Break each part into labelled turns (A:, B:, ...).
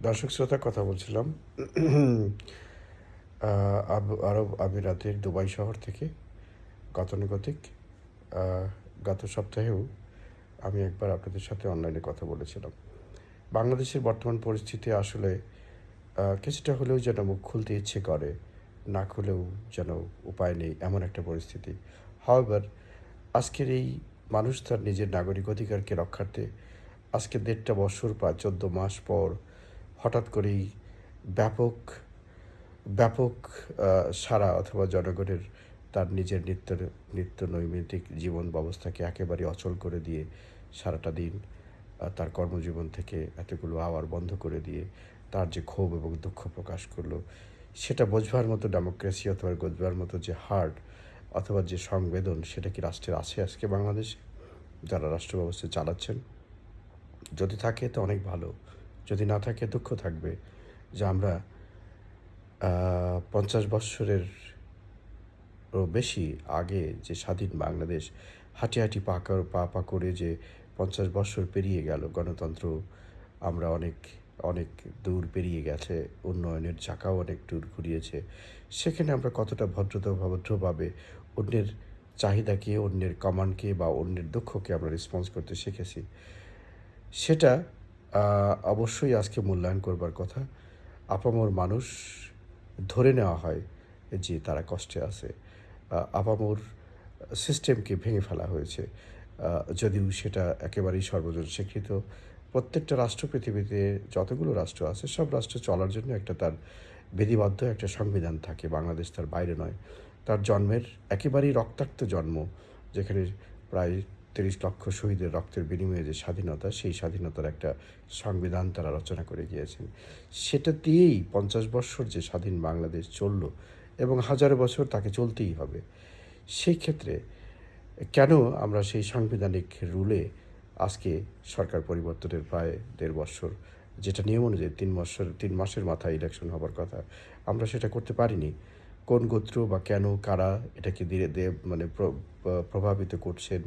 A: দর্শক শ্রোতা কথা বলছিলাম আরব আমিরাতের দুবাই শহর থেকে গতানুগতিক গত সপ্তাহেও আমি একবার আপনাদের সাথে অনলাইনে কথা বলেছিলাম। বাংলাদেশের বর্তমান পরিস্থিতি আসলে কিছুটা হলেও যেন মুখ খুলতে ইচ্ছে করে, না খুলেও যেন উপায় নেই, এমন একটা পরিস্থিতি। হাওয়েভার, আজকের এই মানুষ তার নিজের নাগরিক অধিকারকে রক্ষার্থে আজকে ১.৫ বছর বা ১৪ মাস পর হঠাৎ করেই ব্যাপক ব্যাপক সাড়া অথবা জনগণের তার নিজের নিত্য নৈমিত্তিক জীবন ব্যবস্থাকে একেবারে অচল করে দিয়ে সারাটা দিন তার কর্মজীবন থেকে এতগুলো আওয়ার বন্ধ করে দিয়ে তার যে ক্ষোভ এবং দুঃখ প্রকাশ করলো, সেটা বোঝবার মতো ডেমোক্রেসি অথবা বোঝবার মতো যে হার্ট অথবা যে সংবেদন, সেটা কি রাষ্ট্রের আছে আজকে বাংলাদেশে, যারা রাষ্ট্র ব্যবস্থা চালাচ্ছেন? যদি থাকে তো অনেক ভালো, যদি না থাকে দুঃখ থাকবে যে আমরা ৫০ বৎসরের বেশি আগে যে স্বাধীন বাংলাদেশ হাঁটি হাঁটি পা করে যে ৫০ বৎসর পেরিয়ে গেল, গণতন্ত্র আমরা অনেক অনেক দূর পেরিয়ে গেছে, উন্নয়নের চাকাও অনেক দূর ঘুরিয়েছে। সেখানে আমরা কতটা ভদ্রভাবে অন্যের চাহিদাকে, অন্যের কমান্ডকে বা অন্যের দুঃখকে আমরা রেসপন্স করতে শিখেছি, সেটা অবশ্যই আজকে মূল্যায়ন করবার কথা। আপামর মানুষ ধরে নেওয়া হয় যে তারা কষ্টে আছে। আপামর সিস্টেমকে ভেঙে ফেলা হয়েছে। যদিও সেটা একেবারেই সর্বজন স্বীকৃত। প্রত্যেকটা রাষ্ট্র, পৃথিবীতে যতগুলো রাষ্ট্র আছে সব রাষ্ট্র চলার জন্য একটা তার বিধিবদ্ধ একটা সংবিধান থাকে। বাংলাদেশ তার বাইরে নয়। তার জন্মের একেবারেই রক্তাক্ত জন্ম, যেখানে প্রায় ৩০ লক্ষ শহীদের রক্তের বিনিময়ে যে স্বাধীনতা, সেই স্বাধীনতার একটা সংবিধান তারা রচনা করে গিয়েছেন। সেটা দিয়েই ৫০ বৎসর যে স্বাধীন বাংলাদেশ চলল এবং হাজার বছর তাকে চলতেই হবে। সেই ক্ষেত্রে কেন আমরা সেই সাংবিধানিক রুলে আজকে সরকার পরিবর্তনের প্রায় ১.৫ বৎসর, যেটা নিয়ম অনুযায়ী ৩ মাসের মাথায় ইলেকশন হবার কথা, আমরা সেটা করতে পারিনি? কোন গোত্র বা কেন কারা এটাকে মানে প্রভাবিত করছেন,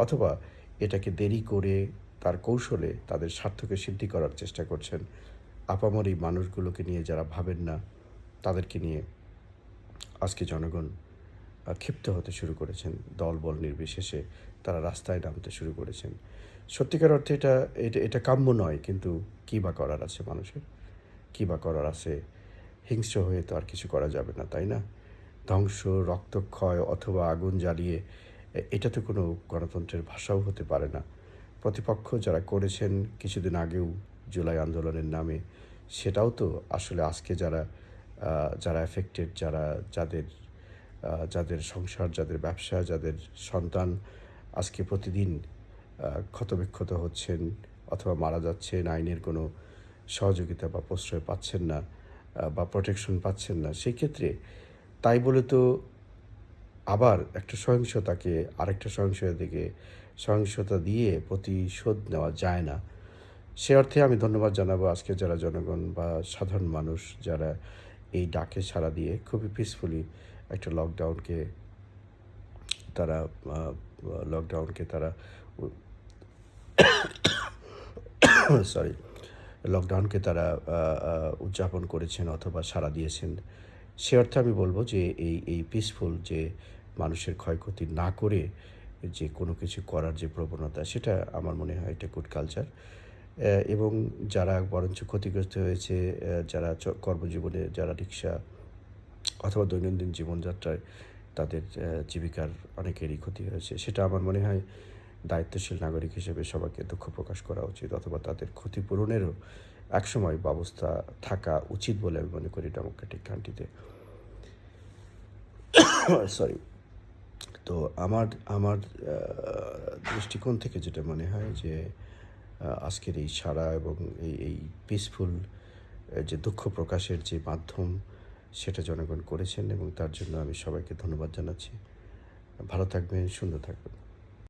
A: অথবা এটাকে দেরি করে তার কৌশলে তাদের স্বার্থকে সিদ্ধি করার চেষ্টা করছেন? আপামর এই মানুষগুলোকে নিয়ে যারা ভাবেন না, তাদেরকে নিয়ে আজকে জনগণ ক্ষিপ্ত হতে শুরু করেছেন। দলবল নির্বিশেষে তারা রাস্তায় নামতে শুরু করেছেন। সত্যিকার অর্থে এটা এটা এটা কাম্য নয়, কিন্তু কী বা করার আছে মানুষের? কী বা করার আছে? হিংস্র হয়ে তো আর কিছু করা যাবে না, তাই না? ধ্বংস, রক্তক্ষয় অথবা আগুন জ্বালিয়ে এটা তো কোনো গণতন্ত্রের ভাষাও হতে পারে না। প্রতিপক্ষ যারা করেছেন কিছুদিন আগেও জুলাই আন্দোলনের নামে, সেটাও তো আসলে আজকে যারা এফেক্টেড, যাদের যাদের সংসার, যাদের ব্যবসা, যাদের সন্তান আজকে প্রতিদিন ক্ষতবিক্ষত হচ্ছেন অথবা মারা যাচ্ছেন, আইনের কোনো সহযোগিতা বা প্রশ্রয় পাচ্ছেন না, বা প্রোটেকশন পাচ্ছেন না। সেই ক্ষেত্রে তাই বলে তো আবার একটা সহিংসতাকে আরেকটা সহিংসতা দিয়ে প্রতিশোধ নেওয়া যায় না। সে অর্থে আমি ধন্যবাদ জানাবো আজকে যারা জনগণ বা সাধারণ মানুষ যারা এই ডাকে সাড়া দিয়ে খুবই পিসফুলি একটা তারা লকডাউনকে তারা সরি লকডাউনকে তারা উদযাপন করেছেন অথবা সাড়া দিয়েছেন। সে অর্থে আমি বলব যে এই পিসফুল যে মানুষের ক্ষয়ক্ষতি না করে যে কোনো কিছু করার যে প্রবণতা, সেটা আমার মনে হয় এটা গুড কালচার। এবং যারা বরঞ্চ ক্ষতিগ্রস্ত হয়েছে, যারা কর্মজীবনে, যারা রিক্সা অথবা দৈনন্দিন জীবনযাত্রায় তাদের জীবিকার অনেকেরই ক্ষতি হয়েছে, সেটা আমার মনে হয় দায়িত্বশীল নাগরিক হিসেবে সবাইকে দুঃখ প্রকাশ করা উচিত, অথবা তাদের ক্ষতিপূরণেরও একসময় ব্যবস্থা থাকা উচিত বলে আমি মনে করি ডেমোক্রেটিক কান্ট্রিতে। সরি। তো আমার আমার দৃষ্টিকোণ থেকে যেটা মনে হয় যে আজকের এই সাড়া এবং এই পিসফুল যে দুঃখ প্রকাশের যে মাধ্যম, সেটা জনগণ করেছেন এবং তার জন্য আমি সবাইকে ধন্যবাদ জানাচ্ছি। ভালো থাকবেন, সুন্দর থাকবেন।